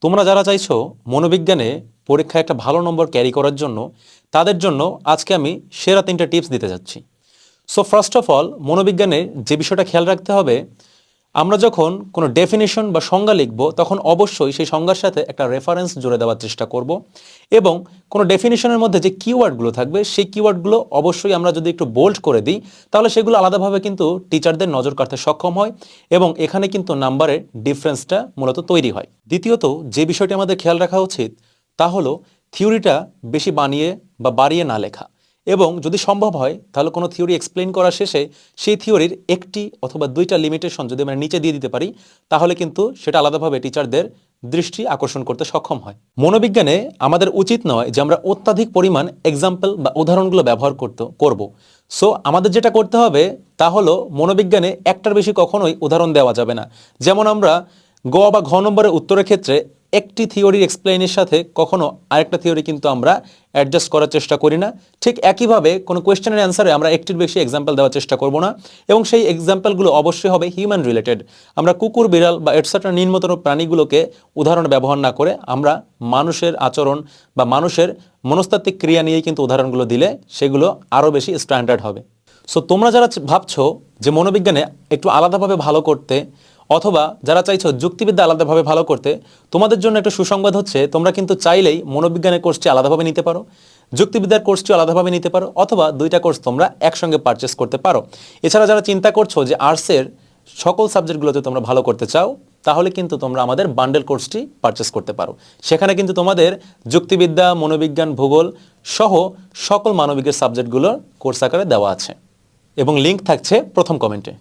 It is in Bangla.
তোমরা যারা চাইছো মনোবিজ্ঞানে পরীক্ষায় একটা ভালো নম্বর ক্যারি করার জন্য, তাদের জন্য আজকে আমি সেরা 3টা টিপস দিতে যাচ্ছি। সো ফার্স্ট অফ অল, মনোবিজ্ঞানে যে বিষয়টা খেয়াল রাখতে হবে, আমরা যখন কোনো ডেফিনিশন বা সংজ্ঞা লিখব তখন অবশ্যই সেই সংজ্ঞার সাথে একটা রেফারেন্স জুড়ে দেওয়ার চেষ্টা করব, এবং কোনো ডেফিনিশনের মধ্যে যে কিওয়ার্ডগুলো থাকবে সেই কিওয়ার্ডগুলো অবশ্যই আমরা যদি একটু বোল্ড করে দিই তাহলে সেগুলো আলাদাভাবে কিন্তু টিচারদের নজর কাড়তে সক্ষম হয়, এবং এখানে কিন্তু নাম্বারের ডিফারেন্সটা মূলত তৈরি হয়। দ্বিতীয়ত যে বিষয়টি আমাদের খেয়াল রাখা উচিত তা হলো থিওরিটা বেশি বানিয়ে বা বাড়িয়ে না লেখা, এবং যদি সম্ভব হয় তাহলে কোনো থিওরি এক্সপ্লেইন করার শেষে সেই থিওরির একটি অথবা 2টা লিমিটেশন যদি আমরা নিচে দিয়ে দিতে পারি তাহলে কিন্তু সেটা আলাদাভাবে টিচারদের দৃষ্টি আকর্ষণ করতে সক্ষম হয়। মনোবিজ্ঞানে আমাদের উচিত নয় যে আমরা অত্যাধিক পরিমাণ এক্সাম্পল বা উদাহরণগুলো ব্যবহার করব। সো আমাদের যেটা করতে হবে তা হলো মনোবিজ্ঞানে একটার বেশি কখনোই উদাহরণ দেওয়া যাবে না। যেমন আমরা গ বা ঘ নম্বরের উত্তরের ক্ষেত্রে একটি থিওরির এক্সপ্লেইনের সাথে কখনো আরেকটা থিওরি কিন্তু আমরা অ্যাডজাস্ট করার চেষ্টা করি না। ঠিক একইভাবে কোনো কোয়েশ্চেনের অ্যান্সারে আমরা একটির বেশি এক্সাম্পল দেওয়ার চেষ্টা করব না, এবং সেই এক্সাম্পলগুলো অবশ্যই হবে হিউম্যান রিলেটেড। আমরা কুকুর, বিড়াল বা এটসেট্রা নিম্নতর প্রাণীগুলোকে উদাহরণ ব্যবহার না করে আমরা মানুষের আচরণ বা মানুষের মনস্তাত্ত্বিক ক্রিয়া নিয়েই কিন্তু উদাহরণগুলো দিলে সেগুলো আরও বেশি স্ট্যান্ডার্ড হবে। সো তোমরা যারা ভাবছো যে মনোবিজ্ঞানে একটু আলাদাভাবে ভালো করতে, অথবা যারা চাইছো যুক্তিবিদ্যা আলাদাভাবে ভালো করতে, তোমাদের জন্য একটা সুসংবাদ হচ্ছে তোমরা কিন্তু চাইলেই মনোবিজ্ঞানের কোর্সটি আলাদাভাবে নিতে পারো, যুক্তিবিদ্যার কোর্সটি আলাদাভাবে নিতে পারো, অথবা 2টা কোর্স তোমরা একসঙ্গে পারচেস করতে পারো। এছাড়া যারা চিন্তা করছো যে আর্টসের সকল সাবজেক্টগুলোতে তোমরা ভালো করতে চাও, তাহলে কিন্তু তোমরা আমাদের বান্ডেল কোর্সটি পারচেস করতে পারো। সেখানে কিন্তু তোমাদের যুক্তিবিদ্যা, মনোবিজ্ঞান, ভূগোল সহ সকল মানবিকের সাবজেক্টগুলোর কোর্স আকারে দেওয়া আছে, এবং লিঙ্ক থাকছে প্রথম কমেন্টে।